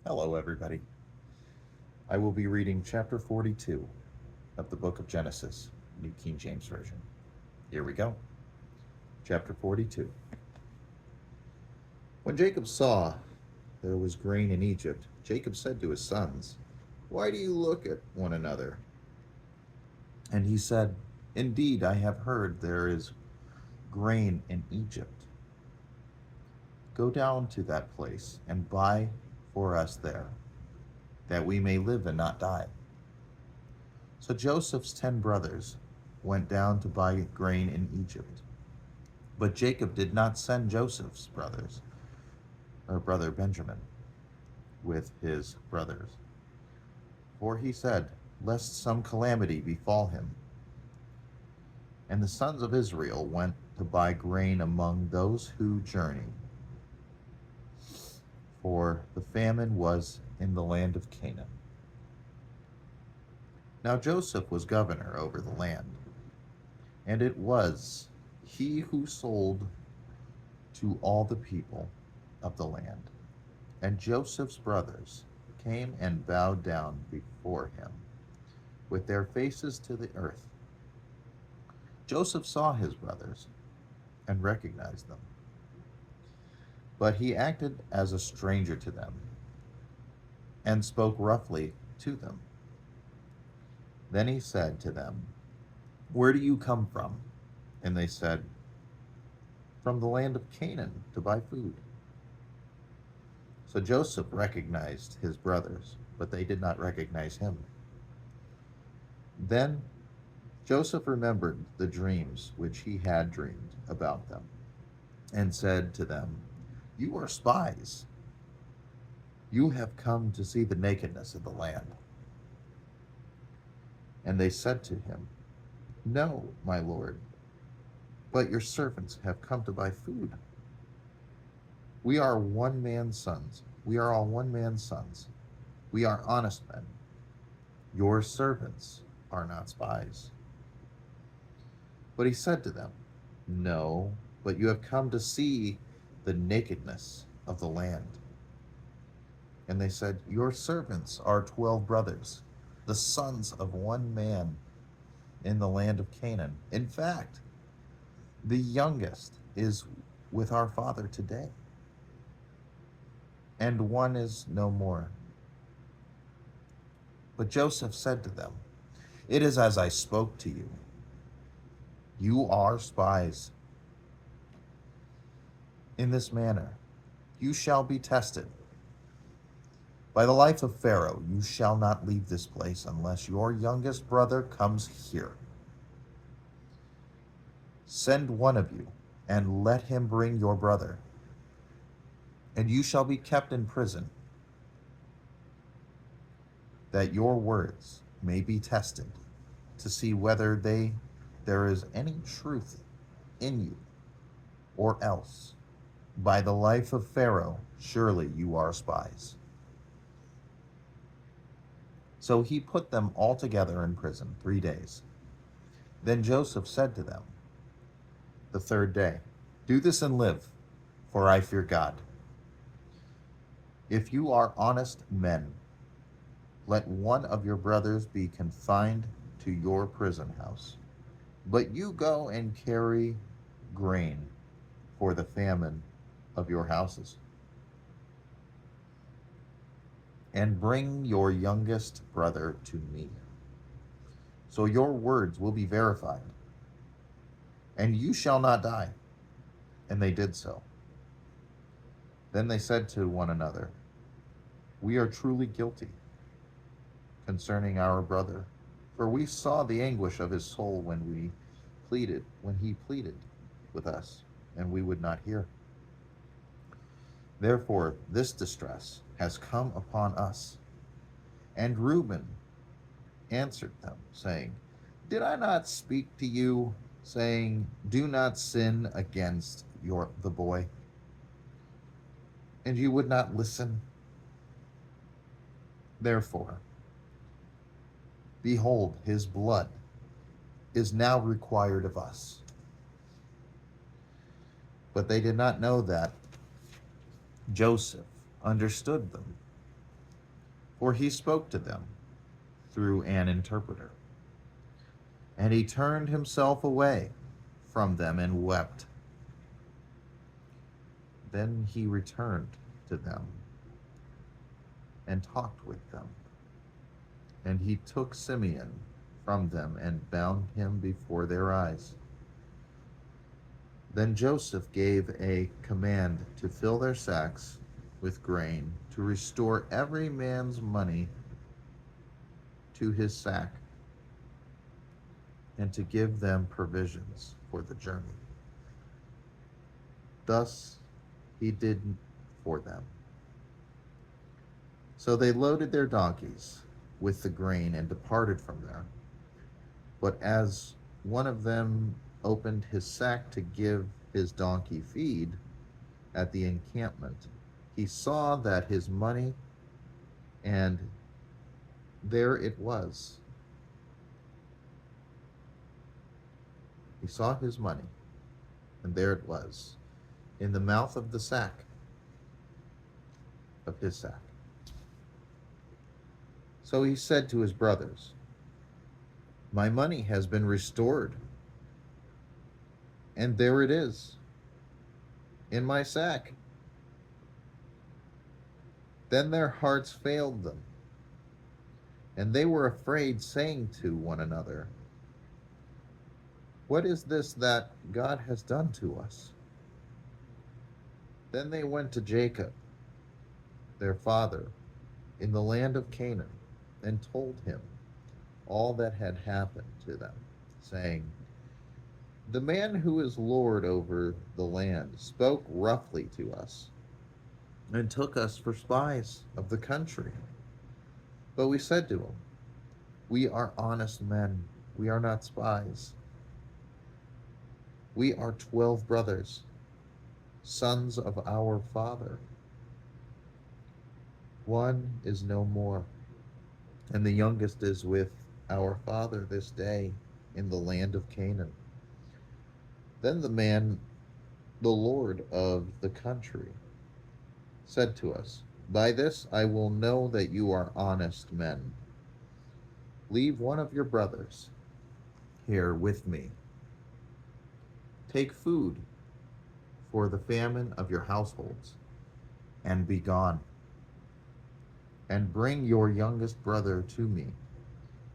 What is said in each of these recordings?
Hello, everybody. I will be reading chapter 42 of the book of Genesis, New King James Version. Here we go. Chapter 42. When Jacob saw there was grain in Egypt, Jacob said to his sons, "Why do you look at one another?" And he said, "Indeed, I have heard there is grain in Egypt. Go down to that place and buy for us there, that we may live and not die." So Joseph's 10 brothers went down to buy grain in Egypt. But Jacob did not send Joseph's brothers, or brother Benjamin, with his brothers. For he said, "Lest some calamity befall him." And the sons of Israel went to buy grain among those who journeyed, for the famine was in the land of Canaan. Now Joseph was governor over the land, and it was he who sold to all the people of the land. And Joseph's brothers came and bowed down before him, with their faces to the earth. Joseph saw his brothers and recognized them, but he acted as a stranger to them and spoke roughly to them. Then he said to them, "Where do you come from?" And they said, "From the land of Canaan to buy food." So Joseph recognized his brothers, but they did not recognize him. Then Joseph remembered the dreams which he had dreamed about them, and said to them, "You are spies. You have come to see the nakedness of the land." And they said to him, "No, my lord, but your servants have come to buy food. We are one man's sons. We are all one man's sons. We are honest men. Your servants are not spies." But he said to them, "No, but you have come to see the nakedness of the land." And they said, "Your servants are 12 brothers, the sons of one man in the land of Canaan. In fact, the youngest is with our father today, and one is no more." But Joseph said to them, "It is as I spoke to you. You are spies. In this manner, you shall be tested. By the life of Pharaoh, you shall not leave this place unless your youngest brother comes here. Send one of you, and let him bring your brother, and you shall be kept in prison, that your words may be tested, to see whether there is any truth in you, or else, by the life of Pharaoh, surely you are spies." So he put them all together in prison 3 days. Then Joseph said to them the third day, "Do this and live, for I fear God. If you are honest men, let one of your brothers be confined to your prison house. But you go and carry grain for the famine of your houses, and bring your youngest brother to me. So your words will be verified, and you shall not die." And they did so. Then they said to one another, "We are truly guilty concerning our brother, for we saw the anguish of his soul when he pleaded with us, and we would not hear. Therefore this distress has come upon us." And Reuben answered them, saying, "Did I not speak to you, saying, 'Do not sin against the boy'? And you would not listen. Therefore, behold, his blood is now required of us." But they did not know that Joseph understood them. for he spoke to them through an interpreter. And he turned himself away from them and wept. Then he returned to them and talked with them. And he took Simeon from them and bound him before their eyes. Then Joseph gave a command to fill their sacks with grain, to restore every man's money to his sack, and to give them provisions for the journey. Thus he did for them. So they loaded their donkeys with the grain and departed from there. But as one of them opened his sack to give his donkey feed at the encampment, he saw that his money, and there it was. He saw his money, and there it was, in the mouth of the sack, of his sack. So he said to his brothers, "My money has been restored, and there it is, in my sack." Then their hearts failed them, and they were afraid, saying to one another, "What is this that God has done to us?" Then they went to Jacob, their father, in the land of Canaan, and told him all that had happened to them, saying, "The man who is Lord over the land spoke roughly to us and took us for spies of the country. But we said to him, 'We are honest men. We are not spies. We are 12 brothers, sons of our father. One is no more, and the youngest is with our father this day in the land of Canaan.' Then the man, the Lord of the country, said to us, 'By this I will know that you are honest men. Leave one of your brothers here with me. Take food for the famine of your households, and be gone. And bring your youngest brother to me,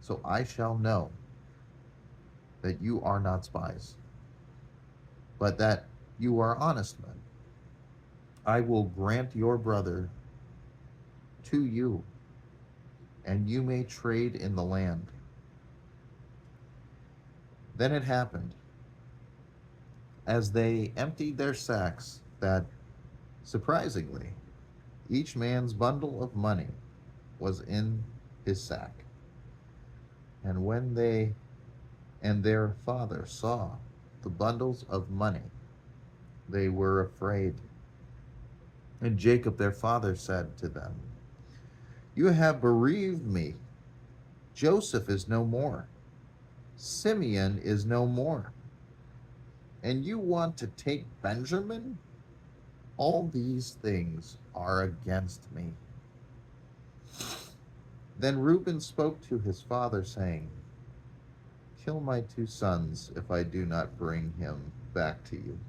so I shall know that you are not spies, but that you are honest men. I will grant your brother to you, and you may trade in the land.' Then it happened, as they emptied their sacks, that, surprisingly, each man's bundle of money was in his sack. And when they and their father saw the bundles of money, they were afraid. And Jacob their father said to them, 'You have bereaved me. Joseph is no more. Simeon is no more. And you want to take Benjamin? All these things are against me.' Then Reuben spoke to his father, saying, 'Kill my 2 sons if I do not bring him back to you.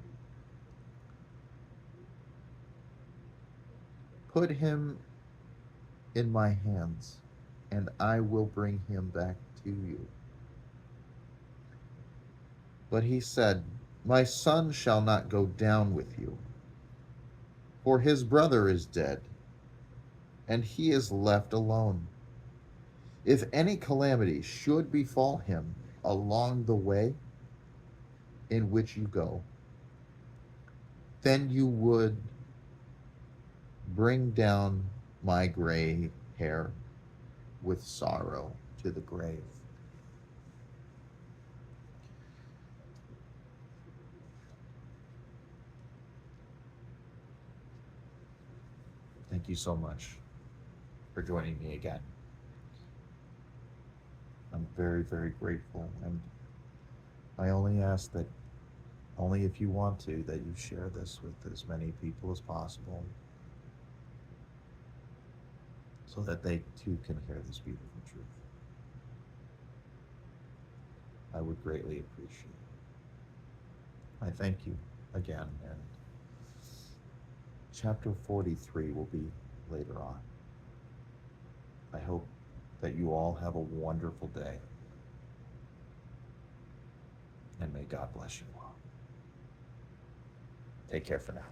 Put him in my hands, and I will bring him back to you.' But he said, 'My son shall not go down with you, for his brother is dead, and he is left alone. If any calamity should befall him along the way in which you go, then you would bring down my gray hair with sorrow to the grave.'" Thank you so much for joining me again. I'm very, very grateful, and I only ask that, only if you want to, that you share this with as many people as possible, so that they too can hear this beautiful truth. I would greatly appreciate it. I thank you again, and chapter 43 will be later on. I hope that you all have a wonderful day, and may God bless you all. Take care for now.